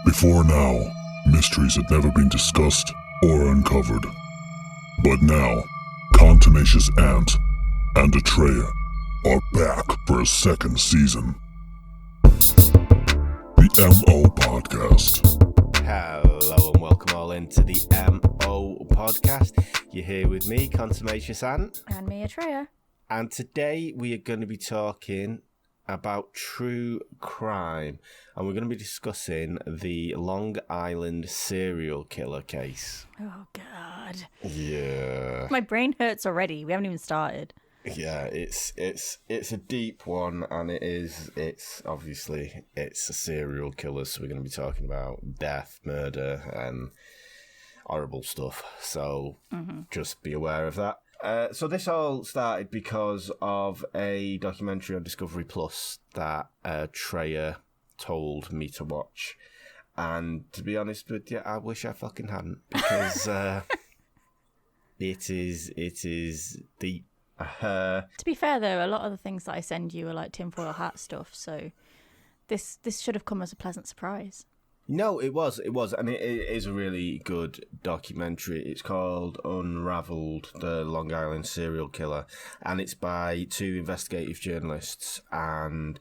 Before now, mysteries had never been discussed or uncovered. But now, Contumacious Ant and Atreya are back for a second season. The MO Podcast. Hello and welcome all into the MO Podcast. You're here with me, Contumacious Ant. And me, Atreya. And today we are going to be talking about true crime. And we're going to be discussing the Long Island serial killer case. Oh, God. Yeah. My brain hurts already. We haven't even started. Yeah, it's a deep one, and it's obviously a serial killer, so we're going to be talking about death, murder, and horrible stuff. So just be aware of that. So this all started because of a documentary on Discovery Plus that Atreya told me to watch, and to be honest with you, I wish I fucking hadn't, because it is deep. To be fair, though, a lot of the things that I send you are like tinfoil hat stuff, so this should have come as a pleasant surprise. No, it was, and it is a really good documentary. It's called Unraveled, the Long Island Serial Killer, and it's by two investigative journalists, and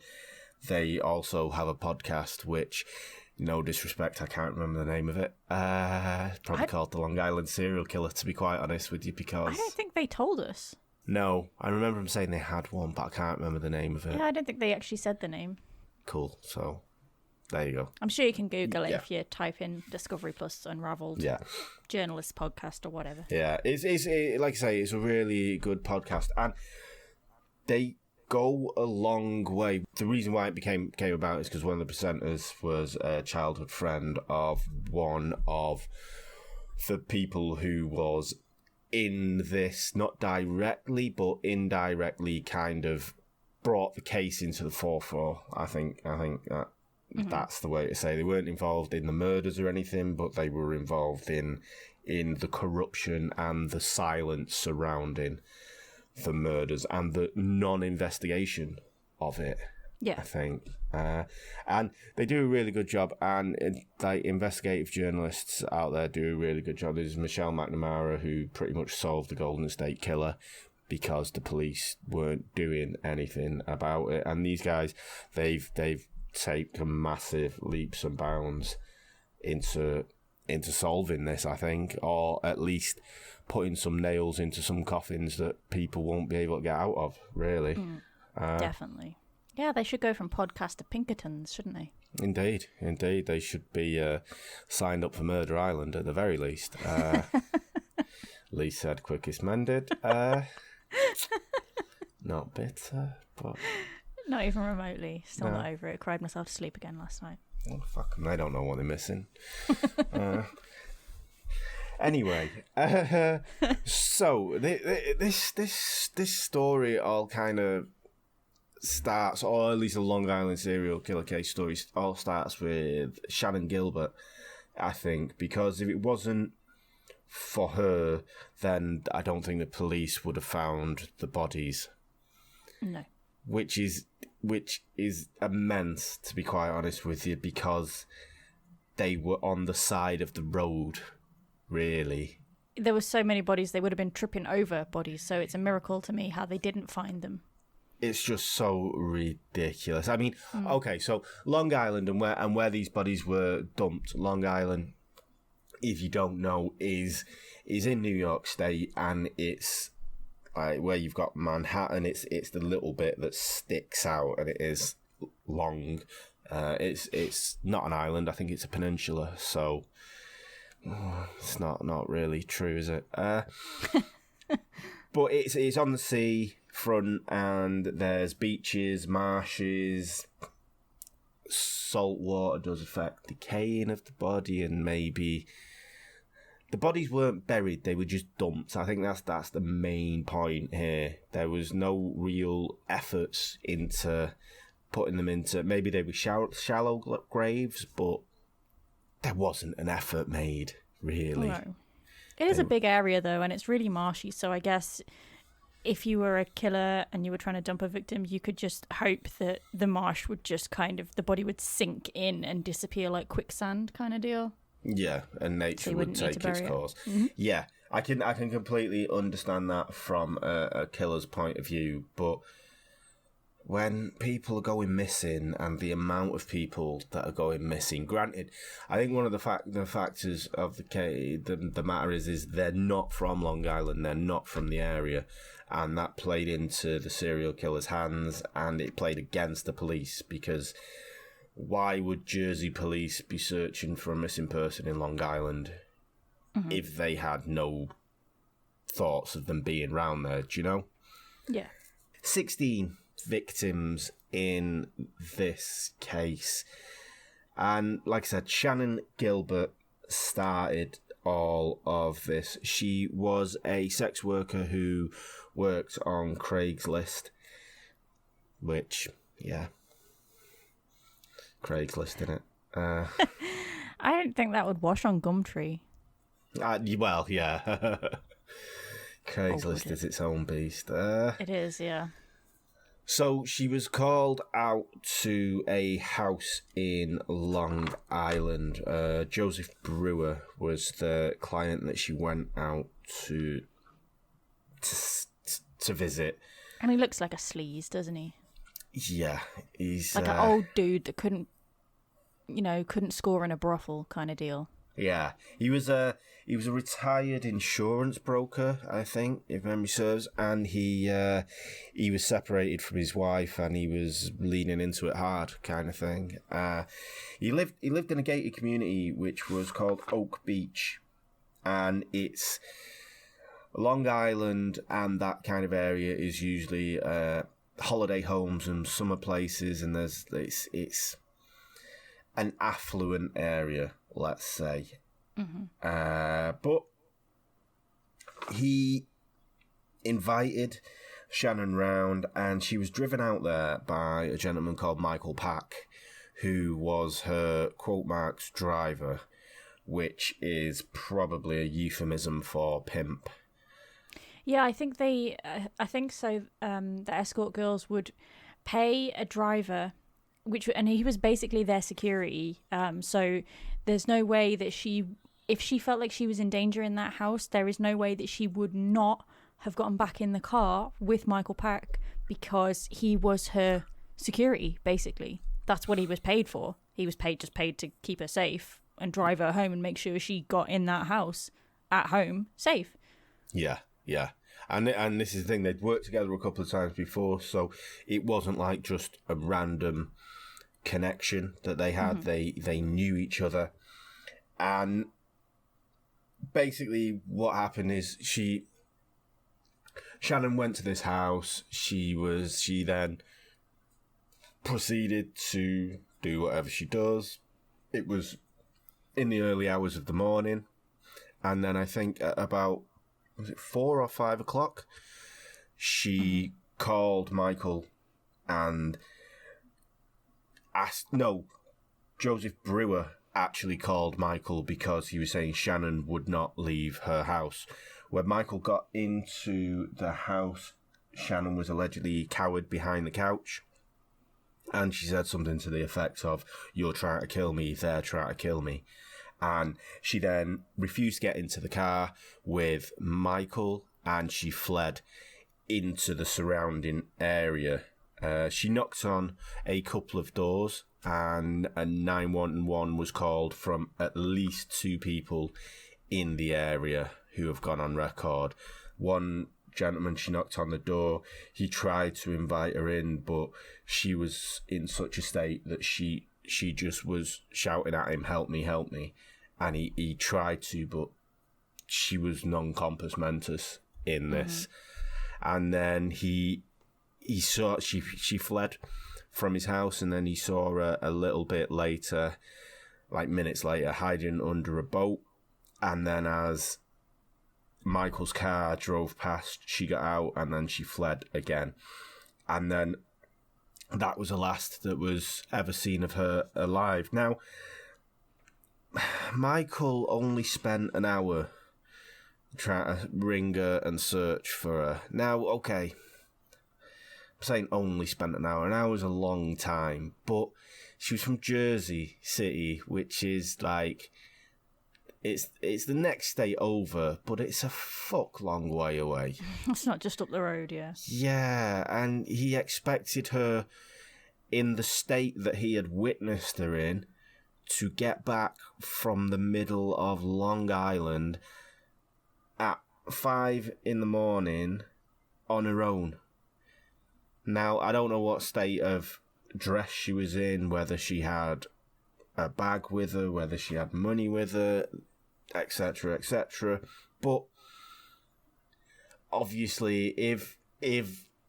they also have a podcast, which, no disrespect, I can't remember the name of it. Probably called The Long Island Serial Killer, to be quite honest with you, because... I don't think they told us. No, I remember them saying they had one, but I can't remember the name of it. Yeah, I don't think they actually said the name. Cool, so... There you go. I'm sure you can Google it if you type in Discovery Plus Unraveled journalist podcast or whatever. Yeah, it's like I say, it's a really good podcast, and they go a long way. The reason why it came about is because one of the presenters was a childhood friend of one of the people who was in this, not directly, but indirectly kind of brought the case into the forefront. I think that... That's the way to say. They weren't involved in the murders or anything, but they were involved in the corruption and the silence surrounding the murders and the non-investigation of it. Yeah, I think, and they do a really good job. And like investigative journalists out there do a really good job. There's Michelle McNamara, who pretty much solved the Golden State Killer because the police weren't doing anything about it. And these guys, they've taken massive leaps and bounds into solving this, I think, or at least putting some nails into some coffins that people won't be able to get out of, really. Definitely. Yeah, they should go from podcast to Pinkertons, shouldn't they? Indeed. They should be signed up for Murder Island at the very least. Lee said quickest mended. Not bitter, but... Not even remotely. Still not over it. Cried myself to sleep again last night. Well, fuck them. They don't know what they're missing. Anyway, so this story all kind of starts, or at least a Long Island serial killer case story, all starts with Shannon Gilbert, I think, because if it wasn't for her, then I don't think the police would have found the bodies. No. Which is immense, to be quite honest with you, because they were on the side of the road, really. There were so many bodies, they would have been tripping over bodies, so it's a miracle to me how they didn't find them. It's just so ridiculous. I mean, okay, so Long Island and where these bodies were dumped, Long Island, if you don't know, is in New York State, and it's where you've got Manhattan. It's the little bit that sticks out, and it is long. It's not an island. I think it's a peninsula. So it's not really true, is it? But it's on the sea front, and there's beaches, marshes. Salt water does affect decaying of the body, and maybe. The bodies weren't buried, they were just dumped. I think that's the main point here. There was no real efforts into putting them into... Maybe they were shallow graves, but there wasn't an effort made, really. No. It is a big area, though, and it's really marshy, so I guess if you were a killer and you were trying to dump a victim, you could just hope that the marsh would just the body would sink in and disappear like quicksand kind of deal. Yeah, and nature would take its course. Mm-hmm. Yeah, I can completely understand that from a killer's point of view, but when people are going missing and the amount of people that are going missing, granted, I think one of the factors of the matter is they're not from Long Island, they're not from the area, and that played into the serial killer's hands, and it played against the police, because why would Jersey police be searching for a missing person in Long Island if they had no thoughts of them being round there, do you know? Yeah. 16 victims in this case. And like I said, Shannon Gilbert started all of this. She was a sex worker who worked on Craigslist, which, yeah, Craigslist, innit? I don't think that would wash on Gumtree. Well, yeah. Craigslist is its own beast. It is, yeah. So she was called out to a house in Long Island. Joseph Brewer was the client that she went out to visit. And he looks like a sleaze, doesn't he? Yeah, he's like an old dude that couldn't score in a brothel kind of deal. Yeah, he was a retired insurance broker, I think, if memory serves, and he was separated from his wife, and he was leaning into it hard, kind of thing. He lived in a gated community which was called Oak Beach, and it's Long Island, and that kind of area is usually holiday homes and summer places, and it's an affluent area, let's say. Mm-hmm. But he invited Shannon round, and she was driven out there by a gentleman called Michael Pack, who was her quote marks driver, which is probably a euphemism for pimp. Yeah, I think so. The escort girls would pay a driver, and he was basically their security. So there's no way that if she felt like she was in danger in that house, there is no way that she would not have gotten back in the car with Michael Pack, because he was her security, basically. That's what he was paid for. He was paid to keep her safe and drive her home and make sure she got in that house at home safe. Yeah. Yeah, and this is the thing, they'd worked together a couple of times before, so it wasn't like just a random connection that they had. Mm-hmm. They knew each other, and basically what happened is Shannon went to this house. She then proceeded to do whatever she does. It was in the early hours of the morning, and then I think at about, was it 4 or 5 o'clock? She called Michael and Joseph Brewer actually called Michael because he was saying Shannon would not leave her house. When Michael got into the house, Shannon was allegedly cowered behind the couch, and she said something to the effect of, "You're trying to kill me, they're trying to kill me." And she then refused to get into the car with Michael, and she fled into the surrounding area. She knocked on a couple of doors, and a 911 was called from at least 2 people in the area who have gone on record. One gentleman, she knocked on the door. He tried to invite her in, but she was in such a state that she just was shouting at him, "Help me, help me." And he tried to, but she was non-compos mentis in this. Mm-hmm. And then she fled from his house, and then he saw her a little bit later, like minutes later, hiding under a boat. And then as Michael's car drove past, she got out, and then she fled again. And then that was the last that was ever seen of her alive. Now, Michael only spent an hour trying to ring her and search for her. Now, okay, I'm saying only spent an hour. An hour is a long time, but she was from Jersey City, which is like, it's the next state over, but it's a fuck long way away. It's not just up the road, yeah. Yeah, and he expected her in the state that he had witnessed her in to get back from the middle of Long Island at 5 a.m. on her own. Now, I don't know what state of dress she was in, whether she had a bag with her, whether she had money with her, etc., etc. But obviously, if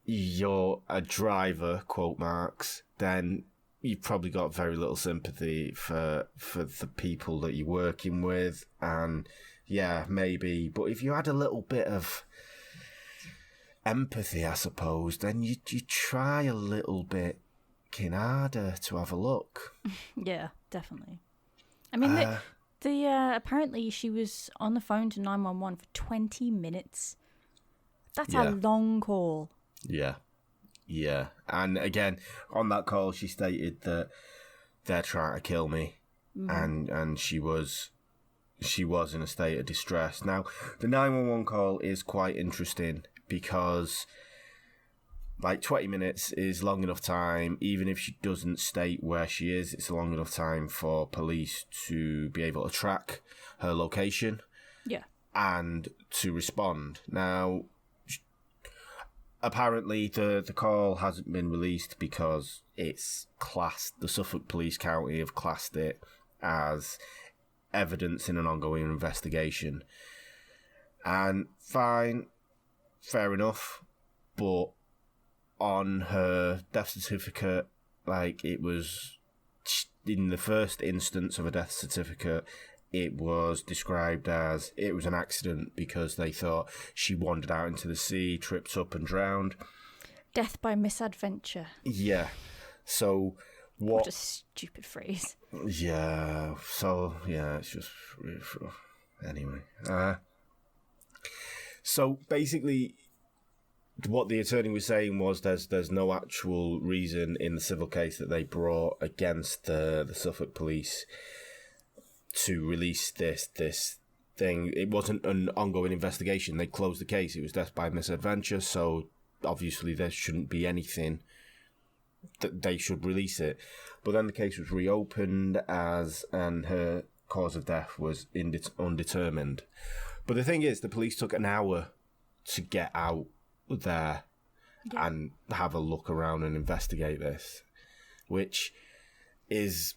you're a driver, quote marks, then you've probably got very little sympathy for the people that you're working with, and yeah, maybe. But if you had a little bit of empathy, I suppose, then you try a little bit harder to have a look. Yeah, definitely. I mean, the apparently she was on the phone to 911 for 20 minutes. That's a long call. Yeah. Yeah. And again, on that call, she stated that they're trying to kill me. And she was in a state of distress. Now, the 911 call is quite interesting because, like, 20 minutes is long enough time. Even if she doesn't state where she is, it's long enough time for police to be able to track her location. Yeah. And to respond. Now, apparently the call hasn't been released because it's classed, the Suffolk Police County have classed it as evidence in an ongoing investigation. And fine, fair enough, but on her death certificate, like, it was, in the first instance of a death certificate, it was described as it was an accident because they thought she wandered out into the sea, tripped up and drowned. Death by misadventure. Yeah. So what a stupid phrase. Yeah. So yeah, it's just anyway. So basically, what the attorney was saying was there's no actual reason in the civil case that they brought against the Suffolk police to release this thing. It wasn't an ongoing investigation. They closed the case. It was death by misadventure, so obviously there shouldn't be anything that they should release it. But then the case was reopened and her cause of death was undetermined. But the thing is, the police took an hour to get out there and have a look around and investigate this, which is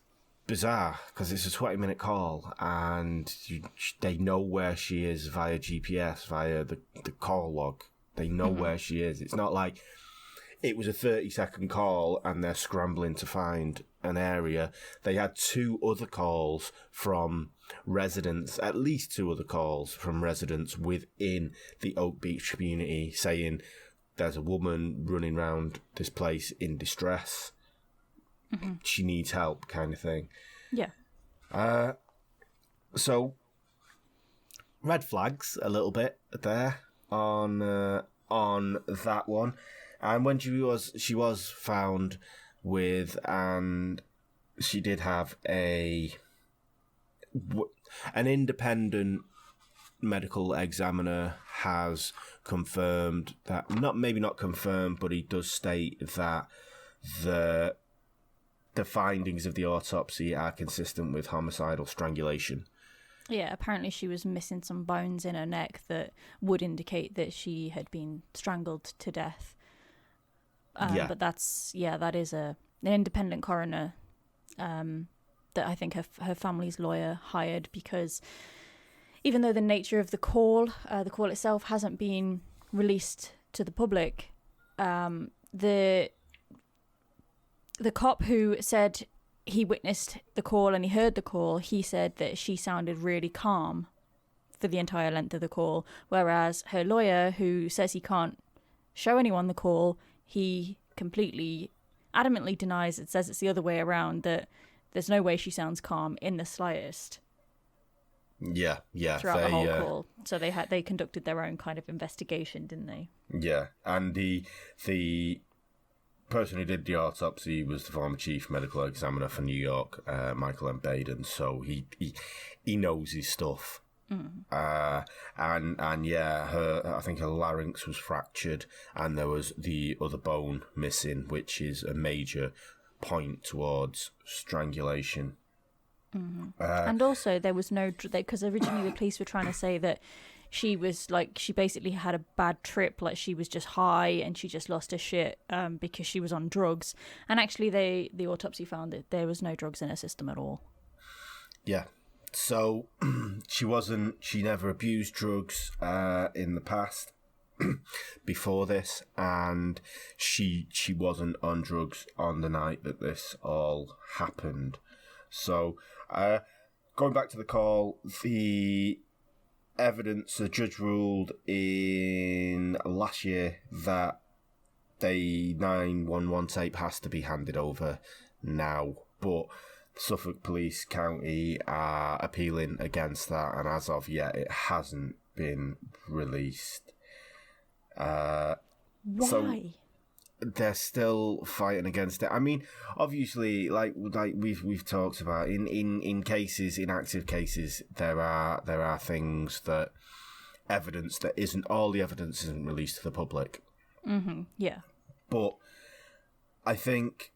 bizarre because it's a 20-minute call and they know where she is via GPS, via the call log. They know where she is. It's not like it was a 30-second call and they're scrambling to find an area. They had 2 other calls from residents, at least 2 other calls from residents within the Oak Beach community saying there's a woman running around this place in distress. She needs help, kind of thing. Yeah. So red flags a little bit there on that one. And when she was found with, and she did have an independent medical examiner has confirmed that, maybe not confirmed, but he does state that the findings of the autopsy are consistent with homicidal strangulation. Yeah, apparently she was missing some bones in her neck that would indicate that she had been strangled to death. But that is an independent coroner that I think her family's lawyer hired, because even though the nature of the call itself hasn't been released to the public, the cop who said he witnessed the call and he heard the call, he said that she sounded really calm for the entire length of the call, whereas her lawyer, who says he can't show anyone the call, he completely adamantly denies it, says it's the other way around, that there's no way she sounds calm in the slightest. Yeah, yeah. Throughout the whole call. So they conducted their own kind of investigation, didn't they? Yeah, and the person who did the autopsy was the former chief medical examiner for New York, Michael M. Baden. So he knows his stuff. And yeah, I think her larynx was fractured, and there was the other bone missing, which is a major point towards strangulation. And also there was no, because originally the police were trying to say that she was like, she basically had a bad trip, like she was just high and she just lost her shit because she was on drugs. And actually the autopsy found that there was no drugs in her system at all. Yeah. So she never abused drugs in the past before this, and she wasn't on drugs on the night that this all happened. So going back to the call, the evidence, the judge ruled in last year that the 911 tape has to be handed over now, but Suffolk Police County are appealing against that, and as of yet, it hasn't been released. Why? So they're still fighting against it. I mean, obviously, like we've talked about, in cases, in active cases, there are things that evidence that isn't, all the evidence isn't released to the public. Yeah. But I think,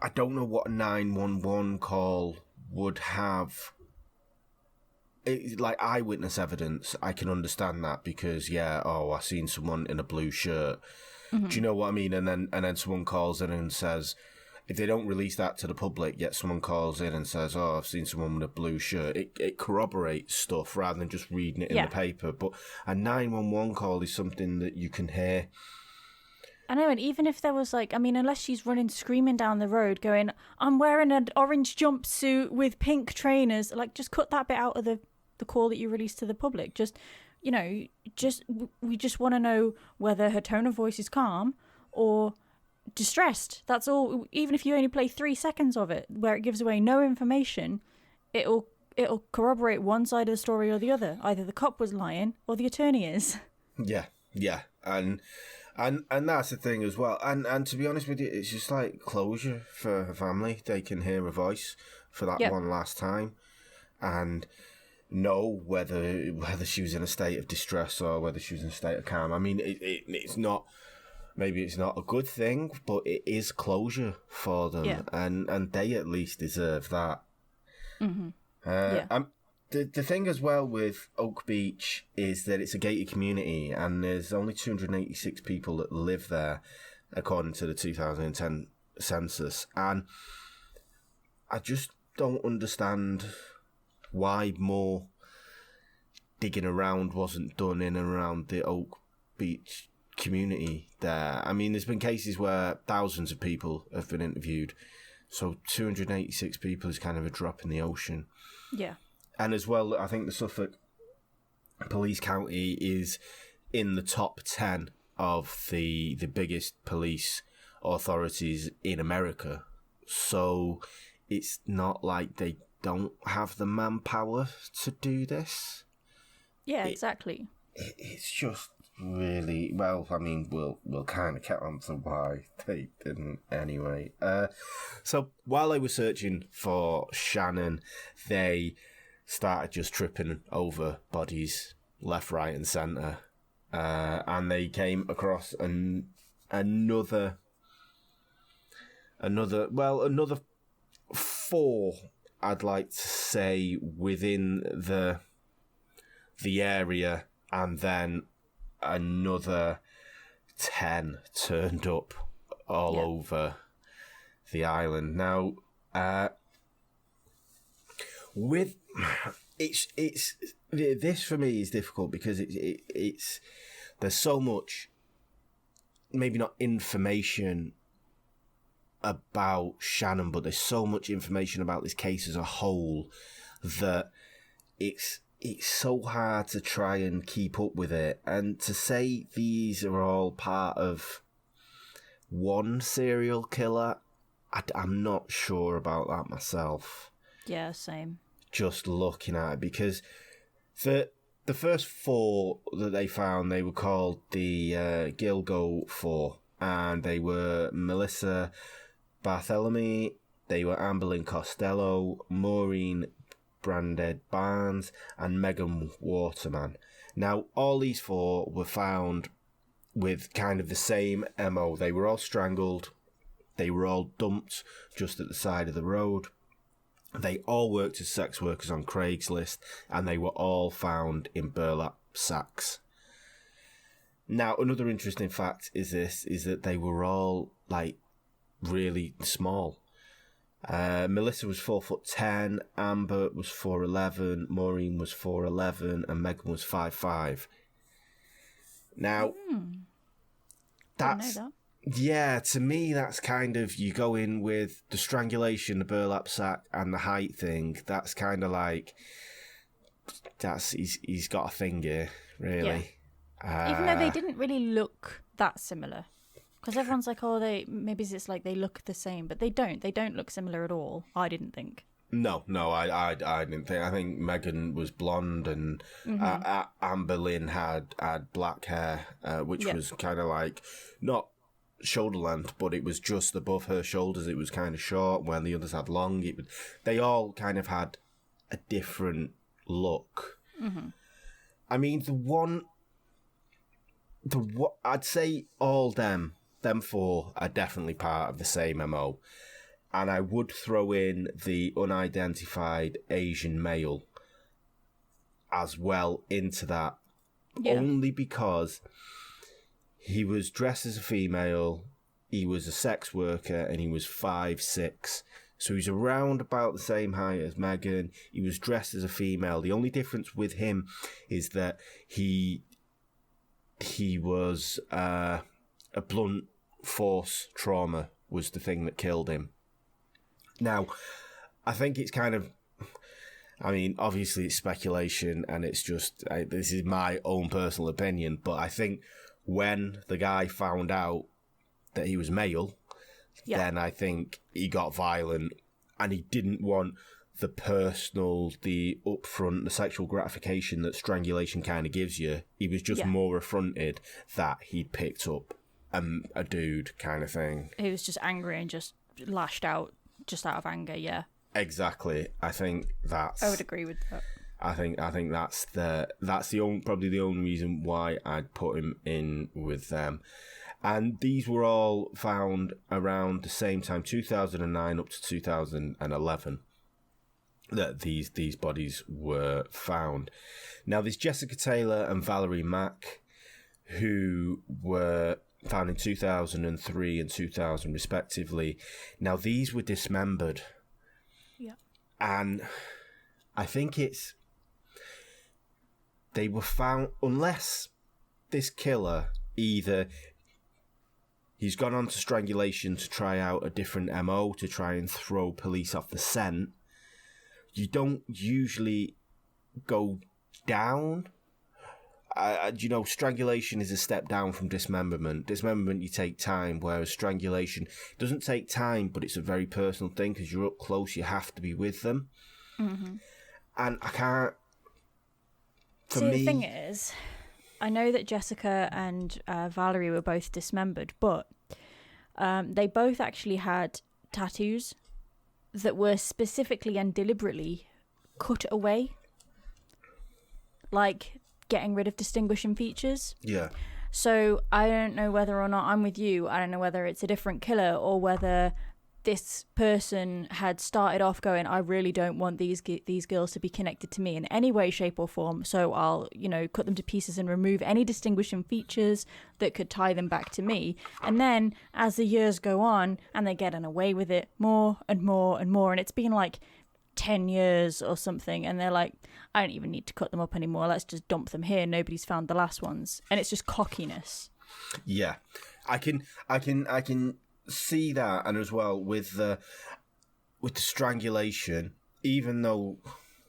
I don't know what a 911 call would have. Like eyewitness evidence, I can understand that because, I seen someone in a blue shirt. Do you know what I mean? And then someone calls in and says, if they don't release that to the public, yet someone calls in and says, I've seen someone with a blue shirt, it corroborates stuff rather than just reading it in the paper. But a 911 call is something that you can hear. I know, and even if there was unless she's running screaming down the road going, I'm wearing an orange jumpsuit with pink trainers, just cut that bit out of the call that you released to the public. We just want to know whether her tone of voice is calm or distressed. That's all. Even if you only play 3 seconds of it where it gives away no information, it'll corroborate one side of the story or the other. Either the cop was lying or the attorney is. Yeah. And that's the thing as well. And to be honest with you, it's just like closure for her family. They can hear a voice for that one last time and know whether she was in a state of distress or whether she was in a state of calm. I mean, it's not, maybe it's not a good thing, but it is closure for them. Yeah. And they at least deserve that. The thing as well with Oak Beach is that it's a gated community and there's only 286 people that live there according to the 2010 census. And I just don't understand why more digging around wasn't done in and around the Oak Beach community there. I mean, there's been cases where thousands of people have been interviewed. So 286 people is kind of a drop in the ocean. Yeah. And as well, I think the Suffolk Police County is in the top 10 of the biggest police authorities in America. So it's not like they don't have the manpower to do this. Yeah, exactly. It's just really, well, I mean, we'll kind of get on to why they didn't anyway. So while they were searching for Shannon, they started just tripping over bodies left, right, and centre. And they came across another 4, I'd like to say, within the area, and then another 10 turned up all over the island. Now, with it's this for me is difficult because it's there's so much, maybe not information about Shannon, but there's so much information about this case as a whole that it's so hard to try and keep up with it. And to say these are all part of one serial killer, I'm not sure about that myself. Yeah, same. just looking at it, because the first 4 that they found, they were called the Gilgo 4, and they were Melissa Bartholomew, they were Amberlynn Costello, Maureen Branded Barnes, and Megan Waterman. Now, all these 4 were found with kind of the same MO. They were all strangled. They were all dumped just at the side of the road. They all worked as sex workers on Craigslist, and they were all found in burlap sacks. Now, another interesting fact is that they were all, like, really small. Melissa was 4'10", Amber was 4'11", Maureen was 4'11", and Megan was 5'5". Now, that's... Didn't know that. Yeah, to me, that's kind of, you go in with the strangulation, the burlap sack, and the height thing. That's kind of like, he's got a thing here, really. Yeah. Even though they didn't really look that similar. Because everyone's like, oh, maybe it's like they look the same, but they don't. They don't look similar at all, I didn't think. No, I didn't think. I think Megan was blonde, and Amber Lynn had black hair, which was kind of like, not shoulder length, but it was just above her shoulders. It was kind of short, when the others had long. They all kind of had a different look. I mean, I'd say all them 4 are definitely part of the same MO, and I would throw in the unidentified Asian male as well into that, only because he was dressed as a female, he was a sex worker, and he was 5'6". So he's around about the same height as Megan. He was dressed as a female. The only difference with him is that he was a blunt force trauma was the thing that killed him. Now, I think it's kind of... I mean, obviously it's speculation, and it's just... this is my own personal opinion, but I think when the guy found out that he was male, then I think he got violent, and he didn't want the personal, the upfront, the sexual gratification that strangulation kind of gives you. He was just more affronted that he'd picked up a dude kind of thing. He was just angry and just lashed out just out of anger, Exactly. I think that's... I would agree with that. I think that's probably the only reason why I'd put him in with them. And these were all found around the same time, 2009 up to 2011, that these bodies were found. Now, there's Jessica Taylor and Valerie Mack, who were found in 2003 and 2000 respectively. Now, these were dismembered. Yeah. And I think they were found, unless this killer either he's gone on to strangulation to try out a different MO to try and throw police off the scent. You don't usually go down. Strangulation is a step down from dismemberment. Dismemberment, you take time, whereas strangulation doesn't take time, but it's a very personal thing because you're up close, you have to be with them. Mm-hmm. And I can't... the thing is, I know that Jessica and Valerie were both dismembered, but they both actually had tattoos that were specifically and deliberately cut away. Like getting rid of distinguishing features. Yeah. So I don't know whether or not, I'm with you, I don't know whether it's a different killer or whether this person had started off going, I really don't want these girls to be connected to me in any way, shape or form, so I'll, cut them to pieces and remove any distinguishing features that could tie them back to me. And then as the years go on and they're getting away with it more and more and more, and it's been like 10 years or something, and they're like, I don't even need to cut them up anymore, let's just dump them here, nobody's found the last ones. And it's just cockiness. Yeah. I can see that, and as well with the strangulation, even though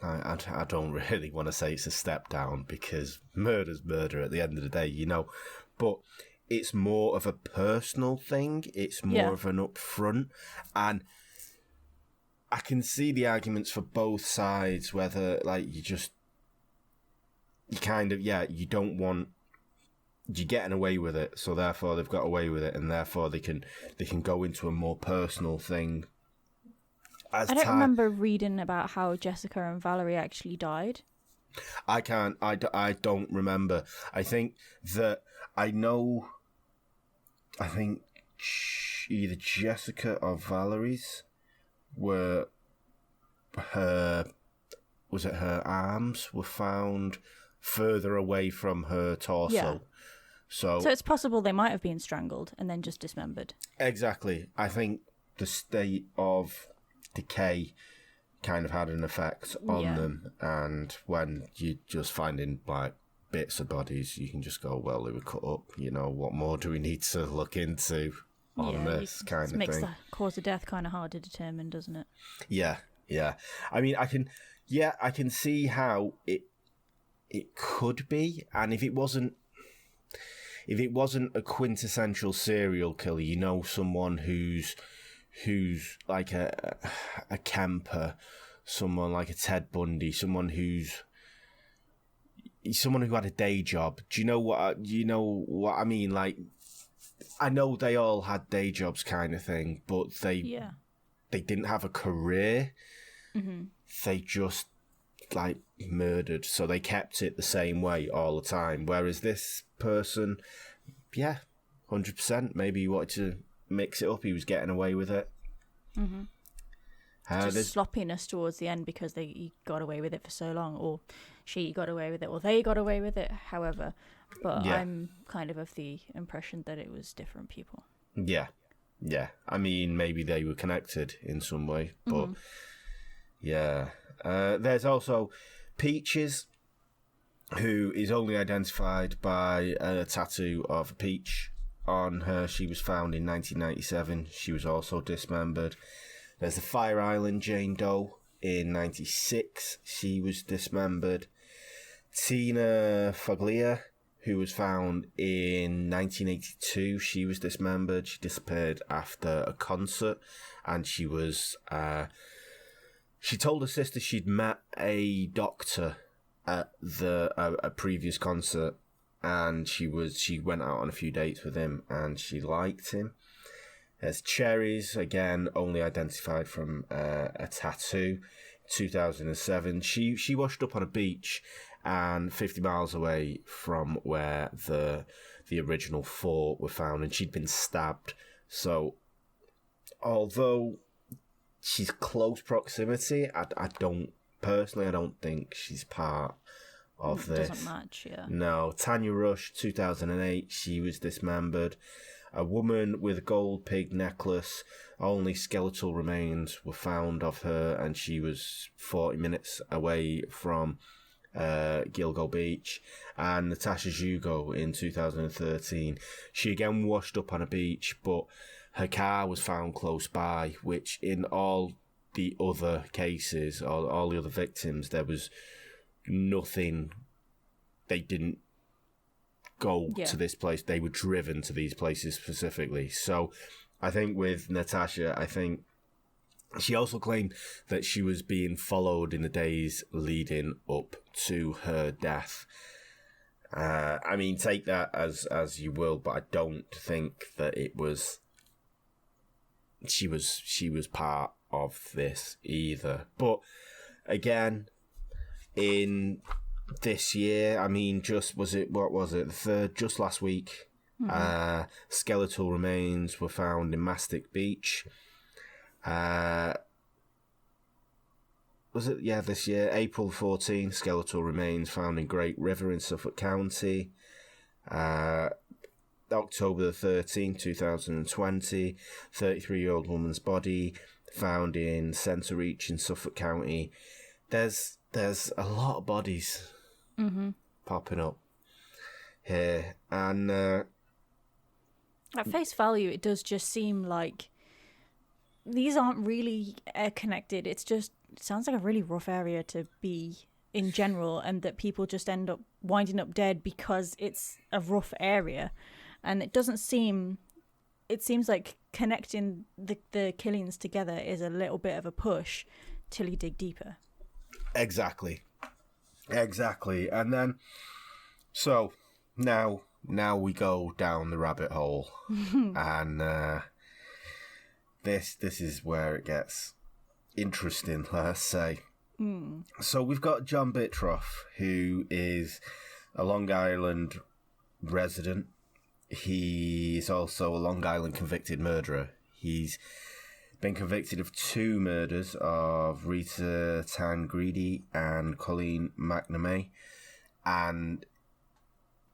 I don't really want to say it's a step down because murder's murder at the end of the day, but it's more of a personal thing, it's more of an upfront, and I can see the arguments for both sides, whether, like, you don't want, you're getting away with it, so therefore they've got away with it, and therefore they can go into a more personal thing. I don't remember reading about how Jessica and Valerie actually died. I don't remember. I think either Jessica or Valerie's her arms were found further away from her torso. Yeah. So it's possible they might have been strangled and then just dismembered. Exactly. I think the state of decay kind of had an effect on them, and when you just finding like bits of bodies, you can just go, well, they were cut up, what more do we need to look into on this kind of thing? It makes the cause of death kind of hard to determine, doesn't it? Yeah. I mean, I can see how it could be, and if it wasn't a quintessential serial killer, someone who's like a Kemper, someone like a Ted Bundy, someone who had a day job. Do you know what I mean? Like, I know they all had day jobs kind of thing, but they didn't have a career. Mm-hmm. They just like murdered, so they kept it the same way all the time. Whereas this person, 100%, maybe he wanted to mix it up. He was getting away with it. Mm-hmm. Just sloppiness towards the end because he got away with it for so long, or she got away with it, or they got away with it, however. But I'm kind of the impression that it was different people. Yeah. I mean, maybe they were connected in some way, but there's also Peaches, who is only identified by a tattoo of a peach on her. She was found in 1997. She was also dismembered. There's the Fire Island Jane Doe in 96. She was dismembered. Tina Foglia, who was found in 1982. She was dismembered. She disappeared after a concert, and she was... she told her sister she'd met a doctor at a previous concert, and she went out on a few dates with him, and she liked him. There's Cherries, again, only identified from a tattoo. 2007, she washed up on a beach, and 50 miles away from where the original four were found, and she'd been stabbed. So, although she's close proximity, I don't think she's part of this. Doesn't match, yeah. No. Tanya Rush, 2008, she was dismembered. A woman with a gold pig necklace, only skeletal remains were found of her, and she was 40 minutes away from Gilgo Beach. And Natasha Jugo in 2013, she again washed up on a beach, but her car was found close by, which in all the other cases, all the other victims, there was nothing. They didn't go to this place. They were driven to these places specifically. So I think with Natasha, I think she also claimed that she was being followed in the days leading up to her death. I mean, take that as you will, but I don't think that it was... She was part of this either. But again, in this year, I mean, just the third, just last week, skeletal remains were found in Mastic Beach. This year, April 14, skeletal remains found in Great River in Suffolk County. October the 13th, 2020, 33-year-old woman's body found in Centre Reach in Suffolk County. There's a lot of bodies popping up here, and at face value, it does just seem like these aren't really connected. It sounds like a really rough area to be in general, and that people just end up winding up dead because it's a rough area. And it it seems like connecting the killings together is a little bit of a push till you dig deeper. Exactly. And then, so now we go down the rabbit hole, and this is where it gets interesting, let's say. So we've got John Betroth, who is a Long Island resident. He's also a Long Island convicted murderer. He's been convicted of 2 murders of Rita Tangredi and Colleen McNamee, and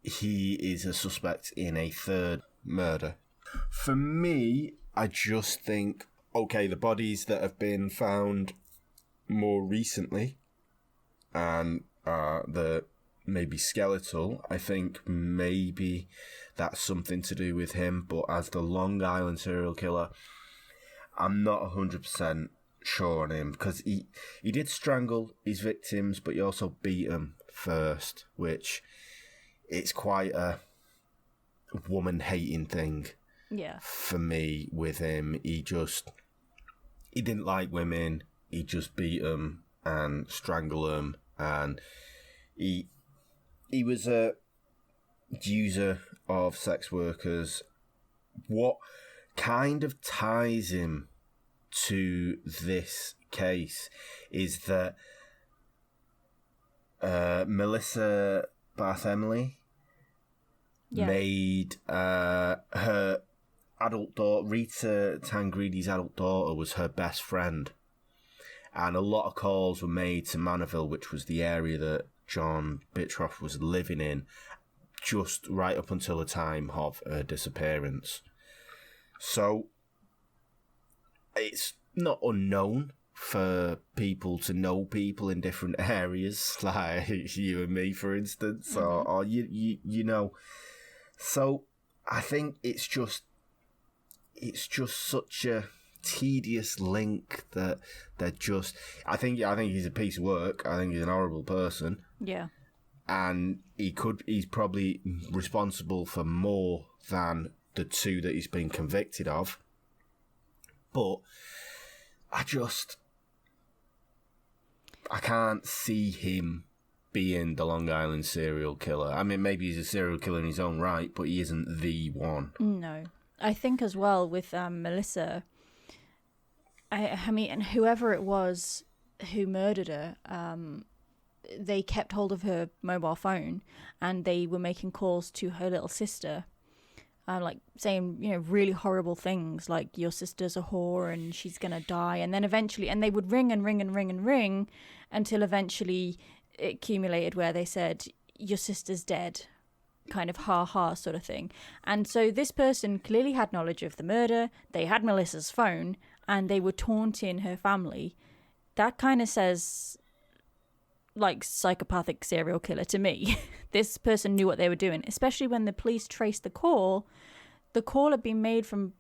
he is a suspect in a 3rd murder. For me, I just think, okay, the bodies that have been found more recently and the maybe skeletal, I think maybe that's something to do with him, but as the Long Island serial killer, I'm not 100% sure on him, because he did strangle his victims, but he also beat them first, which it's quite a woman-hating thing. Yeah. For me, with him, he didn't like women. He just beat them and strangled them, and he was a user of sex workers. What kind of ties him to this case is that Melissa Barthélemy made her adult daughter, Rita Tangredi's adult daughter, was her best friend. And a lot of calls were made to Manorville, which was the area that John Betroth was living in, just right up until the time of her disappearance. So it's not unknown for people to know people in different areas, like you and me, for instance, or you know. So I think it's just such a tedious link that they're just. I think he's a piece of work. I think he's an horrible person. Yeah. And he's probably responsible for more than the 2 that he's been convicted of. But I can't see him being the Long Island serial killer. I mean, maybe he's a serial killer in his own right, but he isn't the one. No. I think as well with Melissa, I mean, and whoever it was who murdered her, they kept hold of her mobile phone and they were making calls to her little sister, like saying, really horrible things like your sister's a whore and she's going to die. And then eventually, and they would ring and ring and ring and ring until eventually it accumulated where they said, your sister's dead, kind of ha sort of thing. And so this person clearly had knowledge of the murder. They had Melissa's phone and they were taunting her family. That kind of says like psychopathic serial killer to me. This person knew what they were doing, especially when the police traced the call. The call had been made from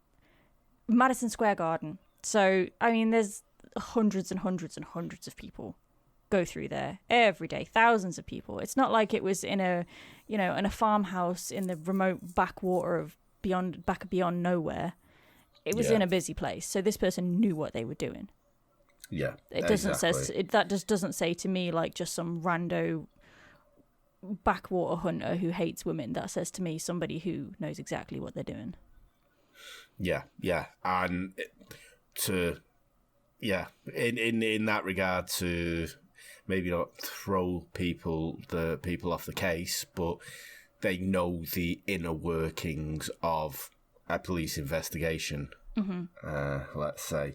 Madison Square Garden. So, I mean, there's hundreds and hundreds and hundreds of people go through there every day, thousands of people. It's not like it was in a farmhouse in the remote backwater of beyond nowhere. It was in a busy place. So this person knew what they were doing. Yeah, it doesn't doesn't say to me like just some rando backwater hunter who hates women. That says to me somebody who knows exactly what they're doing. Yeah, and in that regard, to maybe not throw people off the case, but they know the inner workings of a police investigation. Let's say,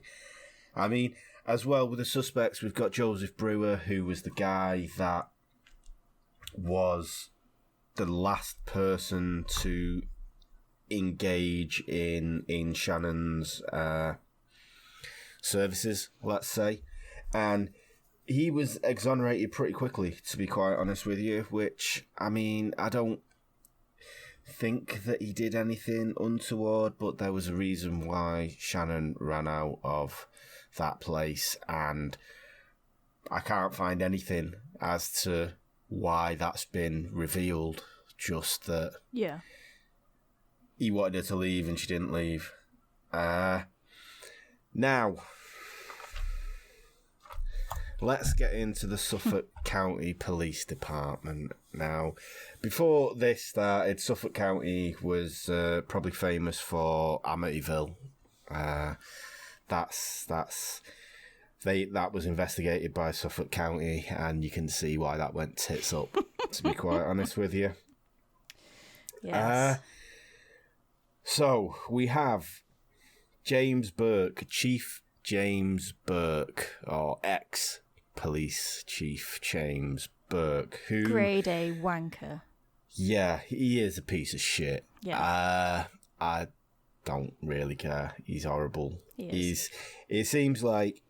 I mean. As well, with the suspects, we've got Joseph Brewer, who was the guy that was the last person to engage in Shannon's services, let's say. And he was exonerated pretty quickly, to be quite honest with you, which, I mean, I don't think that he did anything untoward, but there was a reason why Shannon ran out of that place, and I can't find anything as to why that's been revealed. Just that he wanted her to leave and she didn't leave. Now, let's get into the Suffolk County Police Department. Now, before this started, Suffolk County was probably famous for Amityville. That was investigated by Suffolk County, and you can see why that went tits up, to be quite honest with you. Yes. So, we have James Burke, Chief James Burke, or ex-police chief James Burke, who... Grade A wanker. Yeah, he is a piece of shit. Yeah. I don't really care. He's horrible. He is. It seems like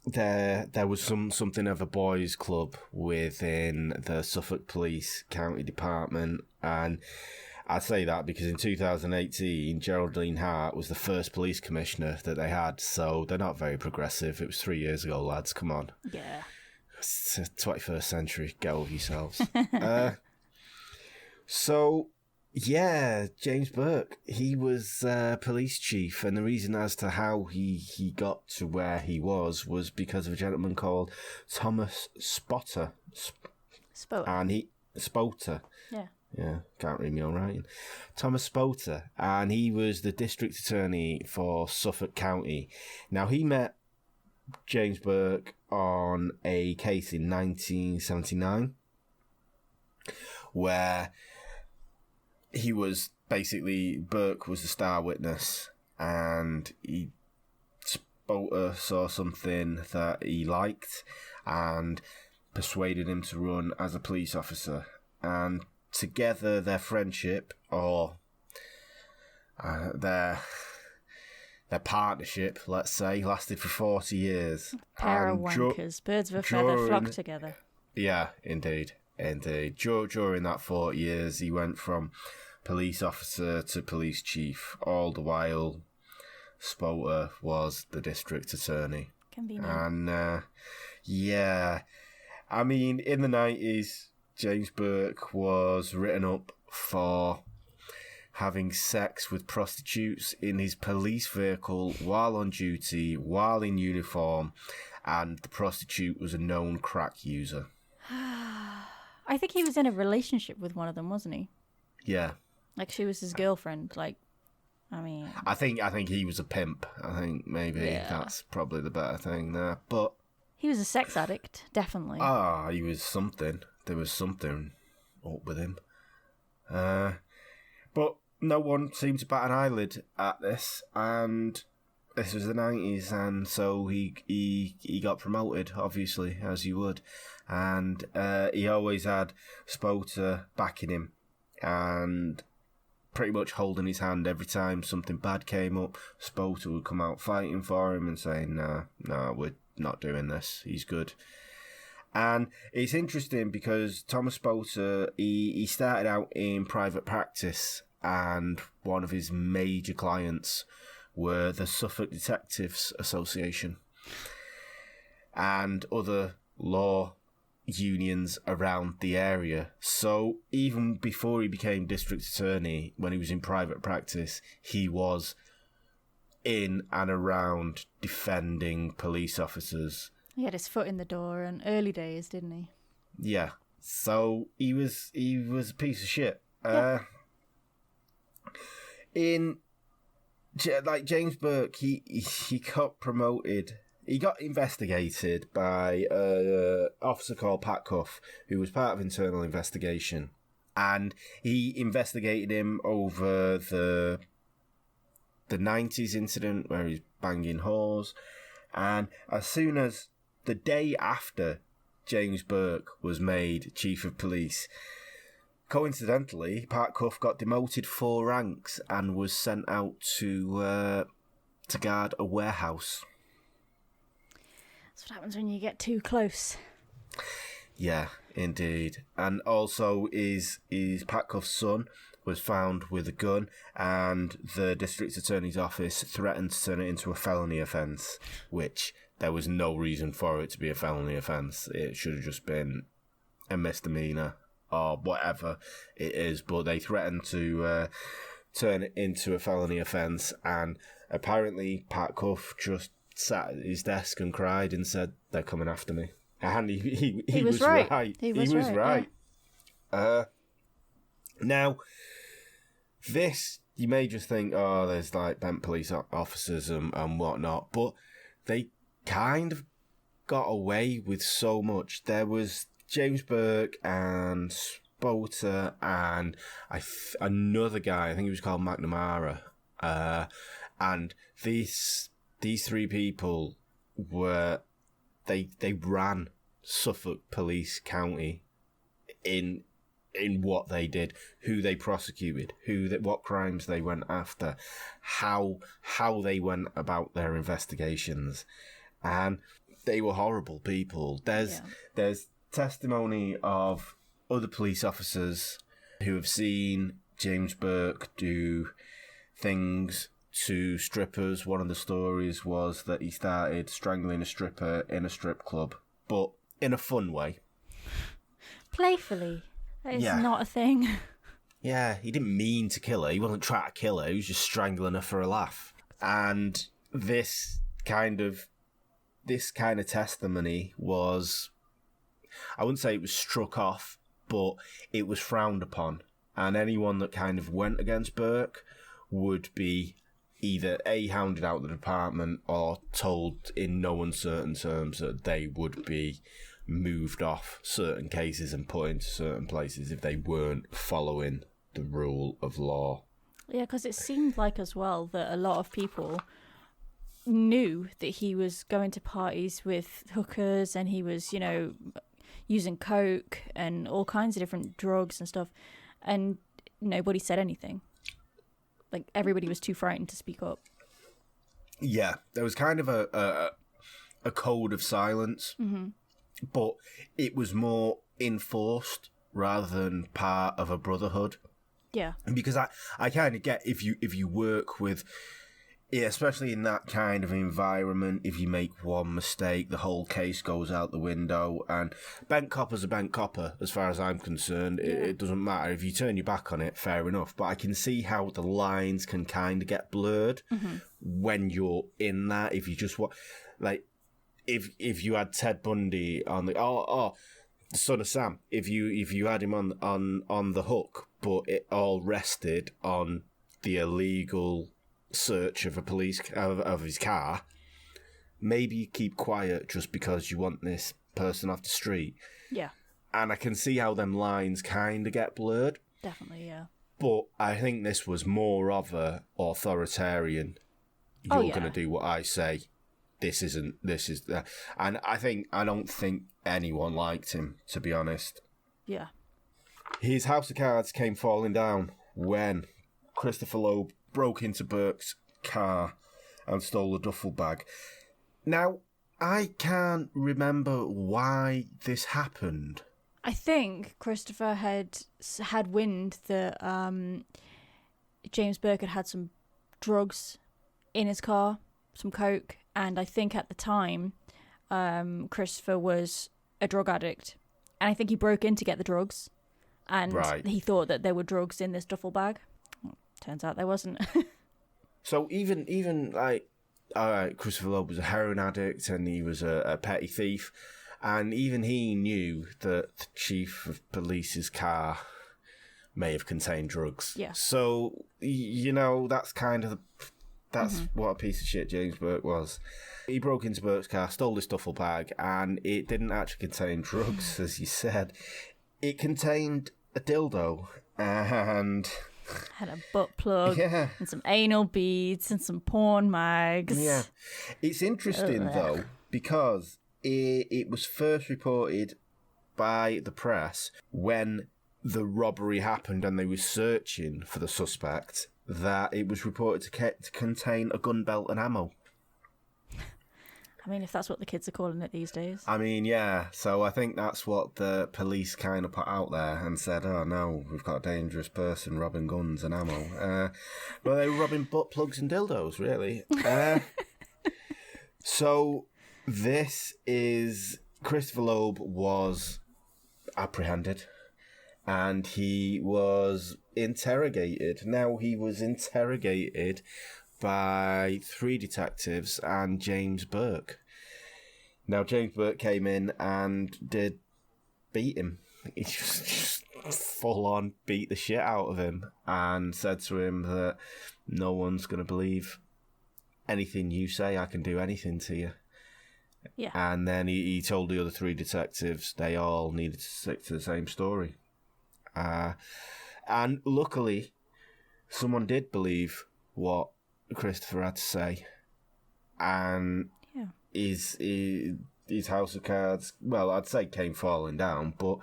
there was something of a boys' club within the Suffolk Police County Department, and I say that because in 2018, Geraldine Hart was the first police commissioner that they had, so they're not very progressive. It was 3 years ago, lads. Come on. Yeah. It's the 21st century. Get over yourselves. So, yeah, James Burke, he was police chief, and the reason as to how he got to where he was because of a gentleman called Thomas Spotter. Spotter. Yeah. Yeah, can't read my own writing. Thomas Spotter, and he was the district attorney for Suffolk County. Now, he met James Burke on a case in 1979 where Burke was the star witness, and Spotter saw something that he liked and persuaded him to run as a police officer. And together, their friendship, or their partnership, let's say, lasted for 40 years. Pair of wankers. Birds of a feather flock together. Yeah, indeed. During that 40 years, he went from police officer to police chief. All the while, Spotter was the district attorney. Convenient. And, yeah, I mean, in the 90s, James Burke was written up for having sex with prostitutes in his police vehicle while on duty, while in uniform, and the prostitute was a known crack user. I think he was in a relationship with one of them, wasn't he? Yeah. Like, she was his girlfriend. Like, I mean... I think he was a pimp. I think maybe that's probably the better thing there. But... he was a sex addict, definitely. He was something. There was something up with him. But no one seemed to bat an eyelid at this, and this was the 90s, and so he got promoted, obviously, as you would. And he always had Spotter backing him and pretty much holding his hand every time something bad came up. Spotter would come out fighting for him and saying, no, we're not doing this. He's good. And it's interesting because Thomas Spotter, he started out in private practice, and one of his major clients were the Suffolk Detectives Association and other law unions around the area. So even before he became district attorney, when he was in private practice, he was in and around defending police officers. He had his foot in the door in early days, didn't he? Yeah. So he was a piece of shit. Yeah. James Burke, he got promoted. He got investigated by an officer called Pat Cuff, who was part of internal investigation, and he investigated him over the 90s incident where he's banging whores. And as soon as the day after James Burke was made chief of police, coincidentally, Pat Cuff got demoted 4 ranks and was sent out to guard a warehouse. That's what happens when you get too close. Yeah, indeed. And also, his Pat Cuff's son was found with a gun, and the district attorney's office threatened to turn it into a felony offence, which there was no reason for it to be a felony offence. It should have just been a misdemeanour or whatever it is, but they threatened to turn it into a felony offence, and apparently Pat Cuff just sat at his desk and cried and said, "They're coming after me." And he was right. He was right. Yeah. Now, this, you may just think, oh, there's like bent police officers and whatnot, but they kind of got away with so much. There was James Burke and Spota and another guy, I think he was called McNamara, and these three people were, they ran Suffolk Police County in what they did, who they prosecuted, what crimes they went after, how they went about their investigations, and they were horrible people. There's testimony of other police officers who have seen James Burke do things to strippers. One of the stories was that he started strangling a stripper in a strip club, but in a fun way. Playfully. That is not a thing. Yeah, he didn't mean to kill her. He wasn't trying to kill her. He was just strangling her for a laugh. And this kind of testimony was, I wouldn't say it was struck off, but it was frowned upon. And anyone that kind of went against Burke would be either hounded out of the department or told in no uncertain terms that they would be moved off certain cases and put into certain places if they weren't following the rule of law. Yeah, because it seemed like as well that a lot of people knew that he was going to parties with hookers and he was, using coke and all kinds of different drugs and stuff, and nobody said anything. Like, everybody was too frightened to speak up. Yeah, there was kind of a code of silence. Mm-hmm. But it was more enforced rather than part of a brotherhood. Yeah. Because I kind of get if you work with, especially in that kind of environment, if you make one mistake, the whole case goes out the window. And bent copper's a bent copper, as far as I'm concerned. Yeah. It doesn't matter. If you turn your back on it, fair enough. But I can see how the lines can kind of get blurred when you're in that. If you just If you had Ted Bundy on the Son of Sam, if you had him on the hook, but it all rested on the illegal search of of his car, maybe you keep quiet just because you want this person off the street. Yeah. And I can see how them lines kind of get blurred. Definitely, yeah. But I think this was more of a authoritarian. You're going to do what I say. This is that. And I don't think anyone liked him, to be honest. Yeah. His house of cards came falling down when Christopher Loeb broke into Burke's car and stole a duffel bag. Now, I can't remember why this happened. I think Christopher had wind that James Burke had some drugs in his car, some coke. And I think at the time, Christopher was a drug addict. And I think he broke in to get the drugs. And he thought that there were drugs in this duffel bag. Well, turns out there wasn't. So even like, all right, Christopher Loeb was a heroin addict and he was a petty thief. And even he knew that the chief of police's car may have contained drugs. Yeah. So, that's kind of... That's what a piece of shit James Burke was. He broke into Burke's car, stole this duffel bag, and it didn't actually contain drugs, as you said. It contained a dildo and... had a butt plug and some anal beads and some porn mags. Yeah. It's interesting, though, because it was first reported by the press when the robbery happened and they were searching for the suspect, that it was reported to contain a gun belt and ammo. I mean, if that's what the kids are calling it these days. I mean, yeah. So I think that's what the police kind of put out there and said, oh no, we've got a dangerous person robbing guns and ammo. But they were robbing butt plugs and dildos, really. So this is... Christopher Loeb was apprehended and he was interrogated. Now, he was interrogated by 3 detectives and James Burke. Now, James Burke came in and did beat him. He just full on beat the shit out of him and said to him that no one's going to believe anything you say. I can do anything to you. Yeah. And then he told the other 3 detectives they all needed to stick to the same story. And luckily, someone did believe what Christopher had to say. And his house of cards, well, I'd say came falling down, but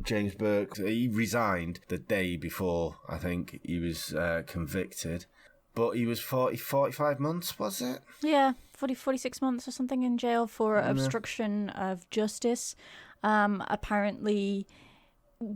James Burke, he resigned the day before, I think, he was convicted. But he was 45 months, was it? Yeah, 46 months or something in jail for obstruction of justice. Apparently,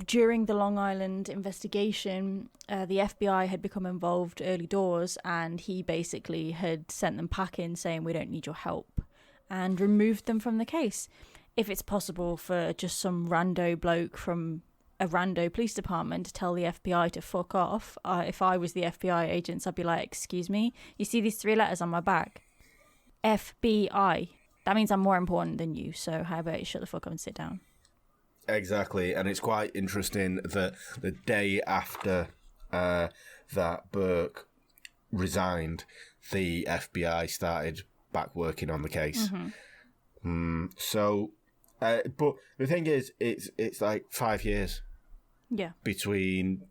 during the Long Island investigation, the FBI had become involved early doors, and he basically had sent them packing saying, we don't need your help, and removed them from the case. If it's possible for just some rando bloke from a rando police department to tell the FBI to fuck off, if I was the FBI agents, I'd be like, excuse me, you see these 3 letters on my back? FBI. That means I'm more important than you, so how about you shut the fuck up and sit down? Exactly, and it's quite interesting that the day after that Burke resigned, the FBI started back working on the case. But the thing is, it's like 5 years. Yeah. Between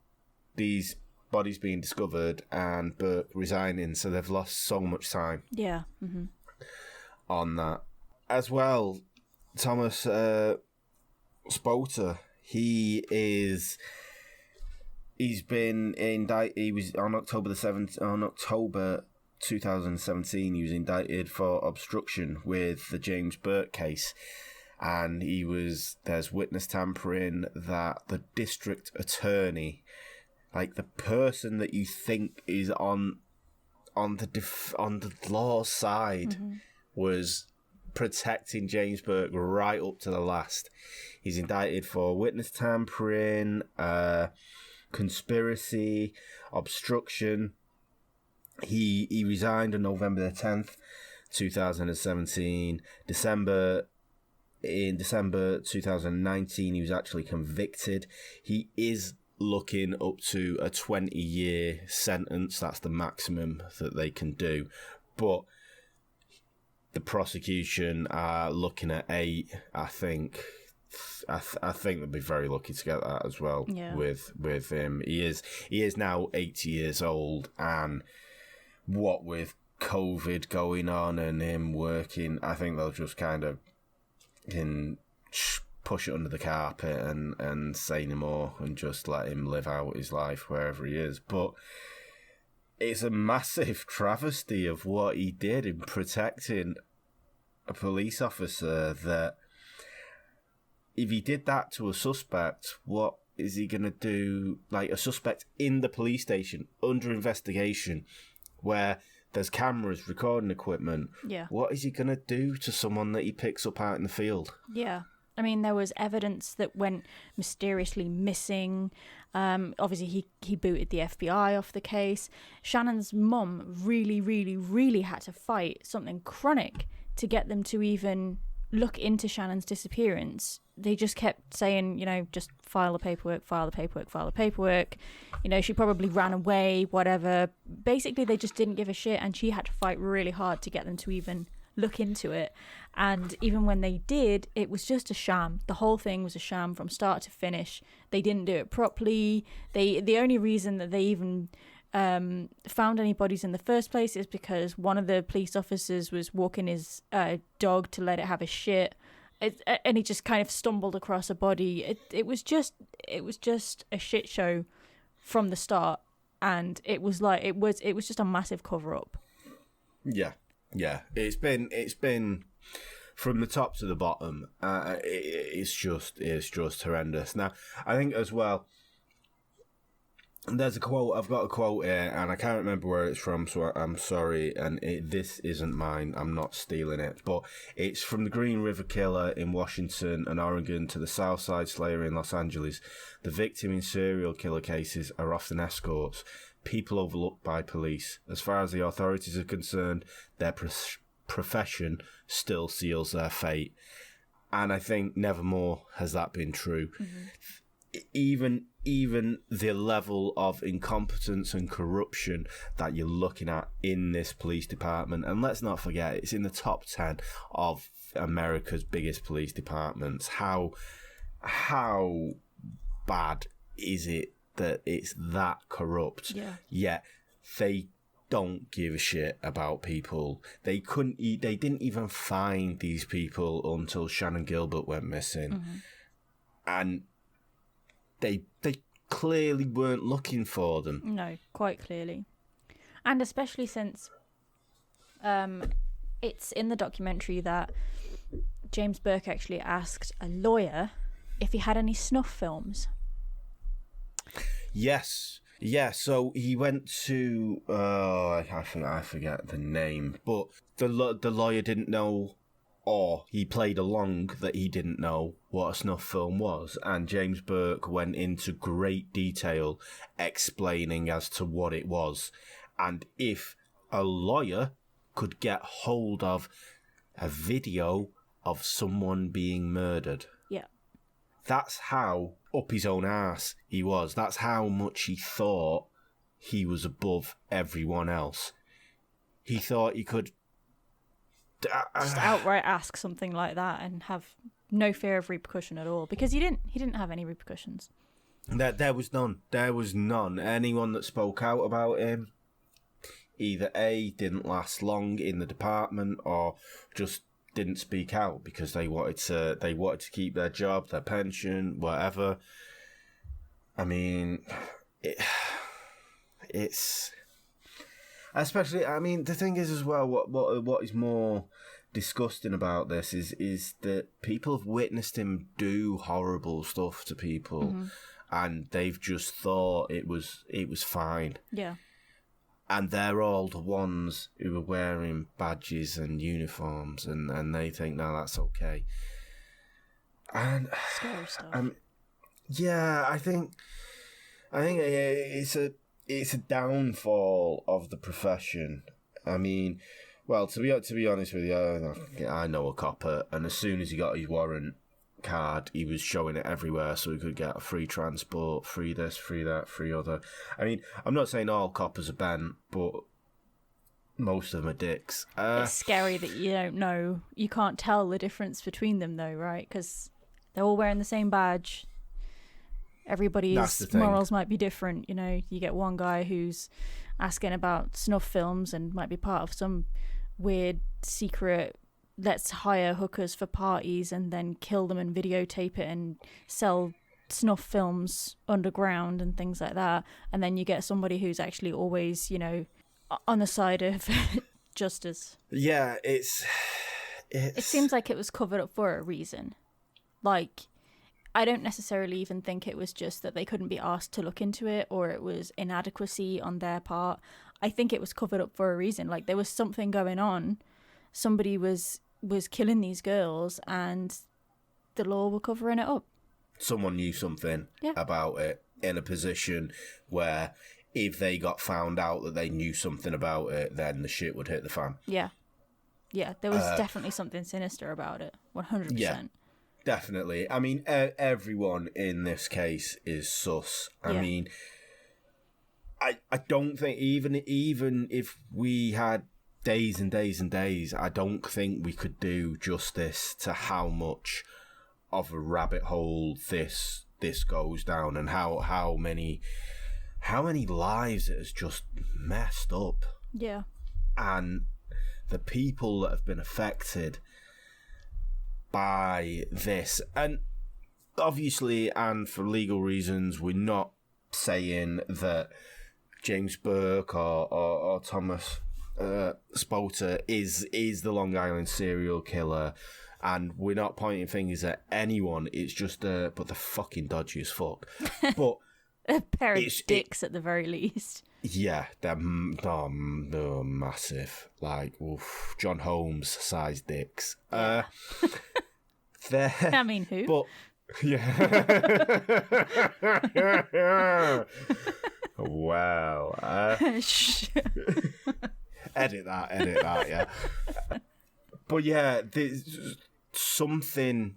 these bodies being discovered and Burke resigning, so they've lost so much time. Yeah. On that, as well, Thomas Spota. He's been indicted. He was on October 2017. He was indicted for obstruction with the James Burke case. And there's witness tampering that the district attorney, like the person that you think is on the law's side, was protecting James Burke right up to the last. He's indicted for witness tampering, conspiracy, obstruction. He resigned on November the 10th, 2017. In December 2019, he was actually convicted. He is looking up to a 20-year sentence. That's the maximum that they can do. But the prosecution are looking at 8, I think. I think they'll be very lucky to get that as well. Yeah. With him. He is now 80 years old, and what with COVID going on and him working, I think they'll just kind of can push it under the carpet and say no more and just let him live out his life wherever he is. But it's a massive travesty of what he did in protecting a police officer, that if he did that to a suspect, what is he going to do? Like a suspect in the police station under investigation where there's cameras, recording equipment. Yeah. What is he going to do to someone that he picks up out in the field? Yeah. I mean, there was evidence that went mysteriously missing. Obviously, he booted the FBI off the case. Shannon's mum really, really, really had to fight something chronic to get them to even look into Shannon's disappearance. They just kept saying, just file the paperwork, file the paperwork, file the paperwork. She probably ran away, whatever. Basically, they just didn't give a shit, and she had to fight really hard to get them to even look into it. And even when they did, it was just a sham. The whole thing was a sham from start to finish. They didn't do it properly. The only reason that they even found any bodies in the first place is because one of the police officers was walking his dog to let it have a shit, and he just kind of stumbled across a body. It was just a shit show from the start, and it was just a massive cover up. Yeah. It's been from the top to the bottom. It's just horrendous. Now, I think as well, there's a quote. I've got a quote here, and I can't remember where it's from, so I'm sorry. And this isn't mine. I'm not stealing it, but it's from the Green River Killer in Washington and Oregon to the Southside Slayer in Los Angeles. The victim in serial killer cases are often escorts. people overlooked by police. As far as the authorities are concerned, their profession still seals their fate. And I think nevermore has that been true. Even the level of incompetence and corruption that you're looking at in this police department, and let's not forget, it's in the top 10 of America's biggest police departments. How bad is it that it's that corrupt? Yeah. Yet they don't give a shit about people. They didn't even find these people until Shannon Gilbert went missing. And they clearly weren't looking for them. No, quite clearly. And especially since it's in the documentary that James Burke actually asked a lawyer if he had any snuff films. Yes. Yeah, so he went to... I forget the name. But the lawyer didn't know, or he played along that he didn't know what a snuff film was. And James Burke went into great detail explaining as to what it was. And if a lawyer could get hold of a video of someone being murdered... Yeah. That's how up his own arse he was. That's how much he thought he was above everyone else. He thought he could... Just outright ask something like that and have no fear of repercussion at all. Because he didn't have any repercussions. There was none. There was none. Anyone that spoke out about him either A, didn't last long in the department, or just didn't speak out because they wanted to keep their job, their pension, whatever. I mean, it's especially. I mean, the thing is as well. What is more disgusting about this is that people have witnessed him do horrible stuff to people, and they've just thought it was fine. Yeah. And they're all the ones who are wearing badges and uniforms, and they think, no, that's okay. And Scary stuff. yeah, I think it's a downfall of the profession. I mean, well, to be honest with you, I know a copper, and as soon as he got his warrant card, he was showing it everywhere so he could get a free transport, free this, free that, free other. I mean, I'm not saying all coppers are bent, but most of them are dicks. It's scary that you don't know. You can't tell the difference between them, though, right? Because they're all wearing the same badge. Everybody's morals might be different. You know, you get one guy who's asking about snuff films and might be part of some weird secret let's hire hookers for parties and then kill them and videotape it and sell snuff films underground and things like that. And then you get somebody who's actually always, you know, on the side of justice. Yeah, it seems like it was covered up for a reason. Like, I don't necessarily even think it was just that they couldn't be asked to look into it or it was inadequacy on their part. I think it was covered up for a reason. Like, there was something going on. Somebody was killing these girls and the law were covering it up. Someone knew something about it in a position where if they got found out that they knew something about it, then the shit would hit the fan. Yeah. Yeah, there was definitely something sinister about it. 100%. Yeah, definitely. I mean, everyone in this case is sus. I mean, I don't think, even if we had days and days and days, I don't think we could do justice to how much of a rabbit hole this goes down and how many lives it has just messed up. Yeah. And the people that have been affected by this, and obviously, and for legal reasons, we're not saying that James Burke or Thomas Spota is the Long Island serial killer, and we're not pointing fingers at anyone. It's just but they're fucking dodgy as fuck. But a pair of dicks at the very least. Yeah, they're massive, like oof, John Holmes sized dicks. Yeah. I mean, who? But yeah. Well, edit that, yeah. But yeah, something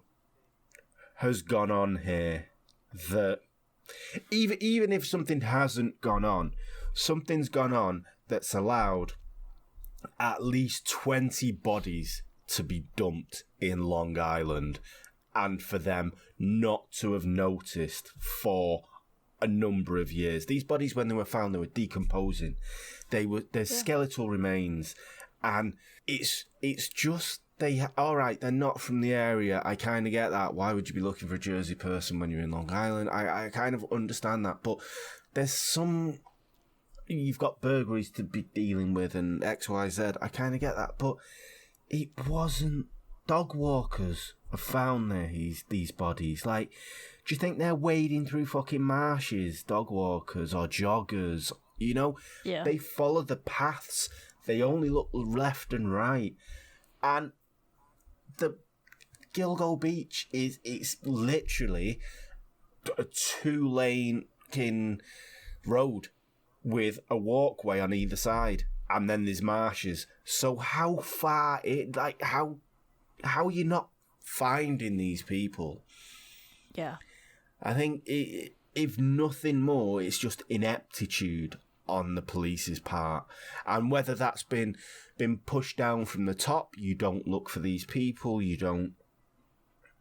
has gone on here that even if something hasn't gone on, something's gone on that's allowed at least 20 bodies to be dumped in Long Island, and for them not to have noticed for a number of years. These bodies, when they were found, they were decomposing. There's skeletal remains, and it's just all right, they're not from the area. I kind of get that. Why would you be looking for a Jersey person when you're in Long Island? I kind of understand that, but there's you've got burglaries to be dealing with and X, Y, Z. I kind of get that, but it wasn't. Dog walkers have found these bodies. Like, do you think they're wading through fucking marshes, dog walkers or joggers? You know, They follow the paths. They only look left and right. And the Gilgo Beach it's literally a 2-lane road with a walkway on either side, and then there's marshes. So how far how are you not finding these people? Yeah. I think if nothing more, it's just ineptitude on the police's part, and whether that's been pushed down from the top. You don't look for these people, you don't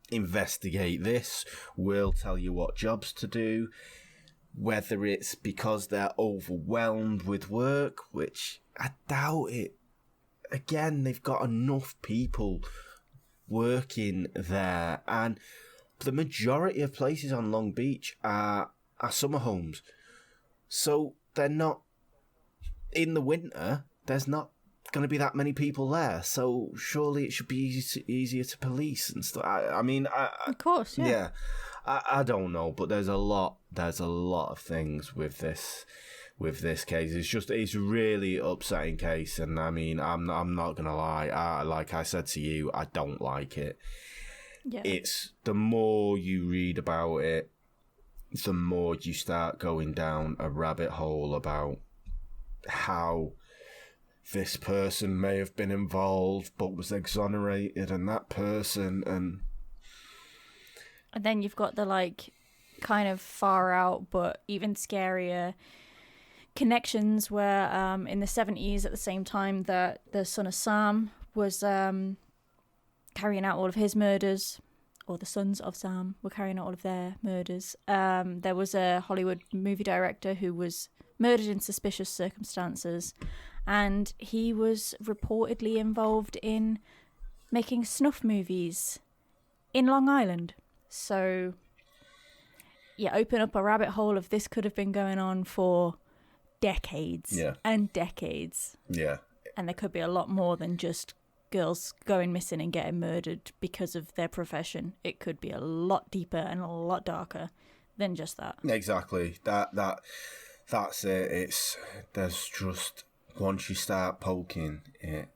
investigate this, we'll tell you what jobs to do. Whether it's because they're overwhelmed with work, which I doubt it. Again, they've got enough people working there, and the majority of places on Long Beach are summer homes, so they're not in the winter. There's not going to be that many people there, so surely it should be easier to police and stuff. I mean, of course, yeah. I don't know, but there's a lot of things with this case. It's really upsetting case, and I mean, I'm not gonna lie. Like I said to you, I don't like it. Yeah. It's the more you read about it, the more you start going down a rabbit hole about how this person may have been involved but was exonerated, and that person, and then you've got the kind of far out but even scarier connections where in the 70s, at the same time that the son of Sam was carrying out all of his murders, or the sons of Sam were carrying out all of their murders, there was a Hollywood movie director who was murdered in suspicious circumstances, and he was reportedly involved in making snuff movies in Long Island. So, yeah, open up a rabbit hole of this could have been going on for decades and decades. Yeah. And there could be a lot more than just girls going missing and getting murdered because of their profession. It could be a lot deeper and a lot darker than just that. Exactly. That's it. There's just, once you start poking it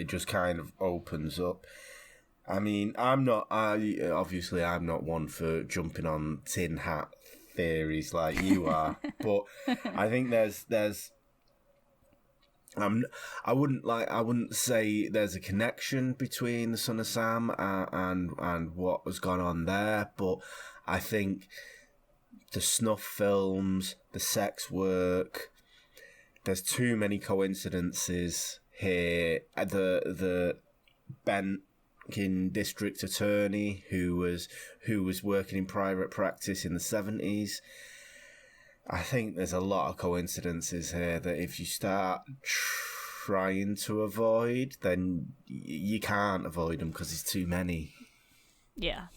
just kind of opens up. I mean, I'm not one for jumping on tin hat theories like you are, but I think there's I wouldn't say there's a connection between the son of Sam and what has gone on there, but I think the snuff films, the sex work, there's too many coincidences here. The Benkin district attorney who was working in private practice in the 70s. I think there's a lot of coincidences here that if you start trying to avoid, then you can't avoid them because there's too many. Yeah.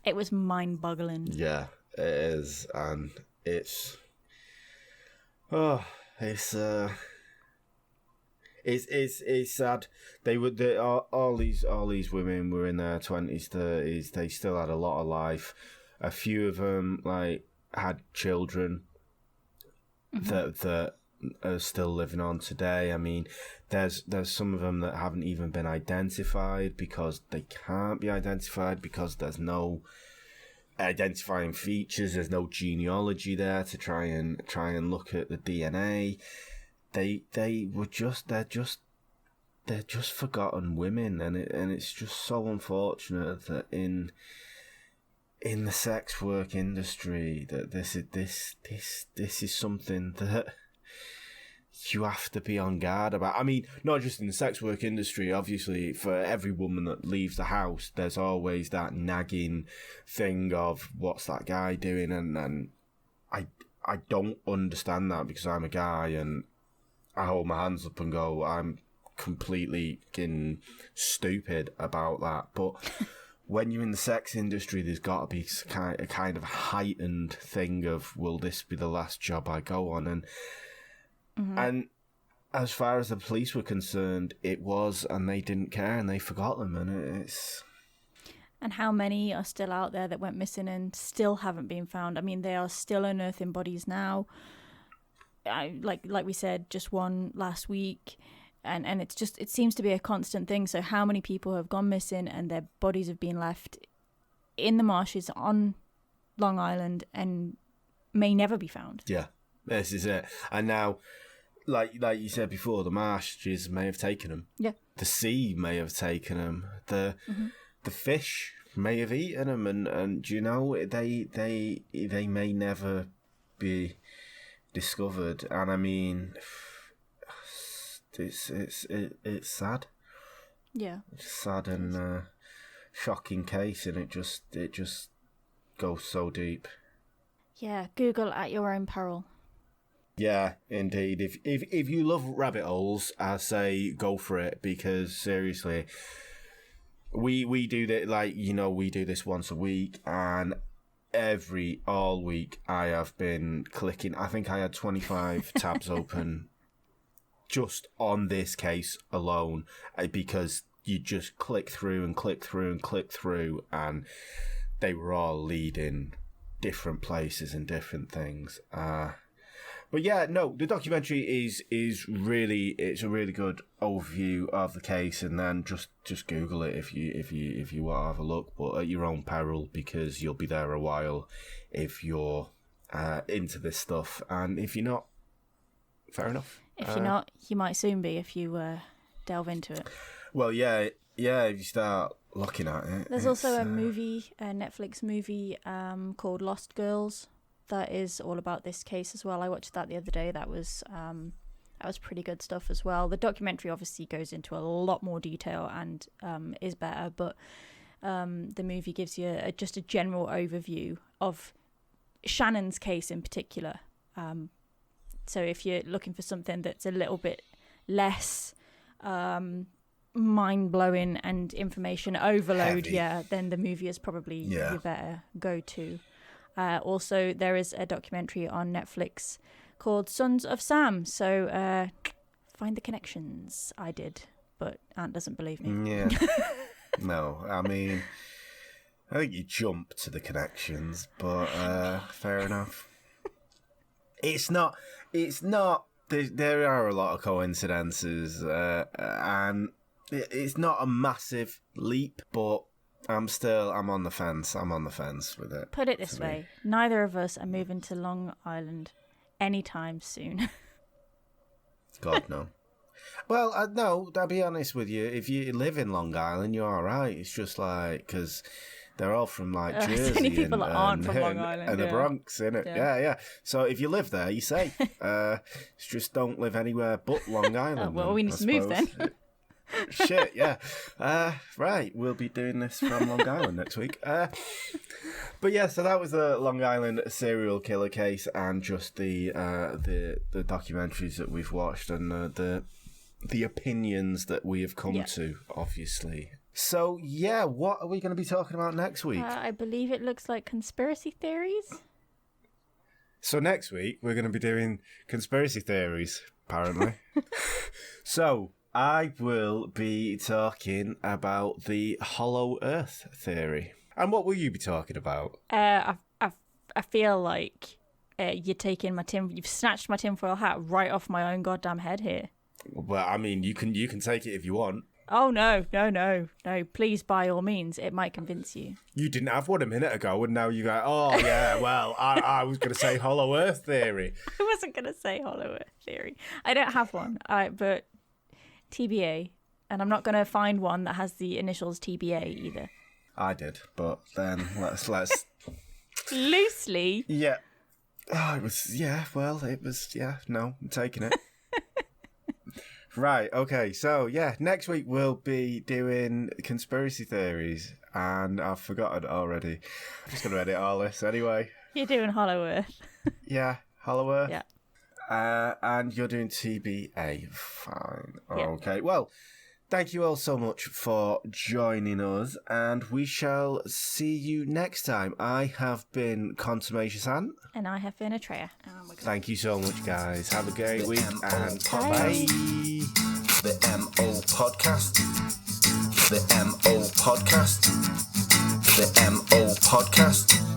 It was mind-boggling. Yeah, it is, and it's sad. They were all these women were in their 20s, 30s. They still had a lot of life. A few of them had children that are still living on today. I mean, there's some of them that haven't even been identified because they can't be identified because there's no identifying features. There's no genealogy there to try and look at the DNA. They're just forgotten women, and it's just so unfortunate that in the sex work industry that this is something that you have to be on guard about. I mean, not just in the sex work industry, obviously, for every woman that leaves the house, there's always that nagging thing of, what's that guy doing? And I don't understand that, because I'm a guy and I hold my hands up and go, I'm completely fucking stupid about that. But when you're in the sex industry, there's got to be a kind of heightened thing of, will this be the last job I go on? And as far as the police were concerned, it was, and they didn't care, and they forgot them, and it's... And how many are still out there that went missing and still haven't been found? I mean, they are still unearthing bodies now. Like we said, just one last week, and it seems to be a constant thing. So how many people have gone missing and their bodies have been left in the marshes on Long Island and may never be found? Yeah, this is it. And now, like you said before, the marshes may have taken them. Yeah. The sea may have taken them. The fish may have eaten them, and you know, they may never be discovered. And I mean, it's sad. Yeah, it's sad and shocking case, and it just goes so deep. Yeah, Google at your own peril. Yeah, indeed. If you love rabbit holes, I say go for it, because seriously, we do that, like, you know, we do this once a week, and all week I have been clicking. I think I had 25 tabs open just on this case alone, because you just click through and click through and click through, and they were all leading different places and different things. But yeah, no, the documentary is really, it's a really good overview of the case, and then just Google it if you want to have a look, but at your own peril, because you'll be there a while if you're into this stuff, and if you're not, fair enough. If you're not, you might soon be if you delve into it. Well, yeah, if you start looking at it. There's also a Netflix movie called Lost Girls that is all about this case as well. I watched that the other day. That was pretty good stuff as well. The documentary obviously goes into a lot more detail and is better, but the movie gives you just a general overview of Shannon's case in particular. So if you're looking for something that's a little bit less mind-blowing and information overload, heavy, then the movie is probably your better go-to. Also, there is a documentary on Netflix called Sons of Sam. So find the connections. I did, but Aunt doesn't believe me. Yeah. No, I mean, I think you jump to the connections, but fair enough. It's not. There are a lot of coincidences, and it's not a massive leap, but I'm on the fence. I'm on the fence with it. Put it this way: neither of us are moving to Long Island anytime soon. God, no. Well, no, I'll be honest with you. If you live in Long Island, you're all right. It's just like, because they're all from like Jersey. Many people that aren't from Long Island. And the Bronx, innit? Yeah. So if you live there, you're safe. Just don't live anywhere but Long Island. Well, we need to move then. Shit, yeah. Right, we'll be doing this from Long Island next week. But yeah, so that was the Long Island serial killer case, and just the documentaries that we've watched, and the opinions that we have come to, obviously. So yeah, what are we going to be talking about next week? I believe it looks like conspiracy theories. So next week we're going to be doing conspiracy theories, apparently. So I will be talking about the Hollow Earth theory. And what will you be talking about? I feel like you've snatched my tinfoil hat right off my own goddamn head here. Well, I mean, you can take it if you want. Oh, no. Please, by all means, it might convince you. You didn't have one a minute ago, and now you go, oh, yeah, well, I was going to say Hollow Earth Theory. I wasn't going to say Hollow Earth Theory. I don't have one, but TBA. And I'm not going to find one that has the initials TBA either. I did, but then let's... Loosely? Yeah. Oh, it was, no, I'm taking it. Right, okay, so, next week we'll be doing conspiracy theories, and I've forgotten already. I'm just going to edit all this anyway. You're doing Hollow Earth. Yeah, Hollow Earth. Yeah. And you're doing TBA. Fine. Yeah. Okay, well, thank you all so much for joining us, and we shall see you next time. I have been Consummation Ant. And I have been Atreya. Thank you so much, guys. Have a great week, and Bye. bye. The MO Podcast. The MO Podcast. The MO Podcast.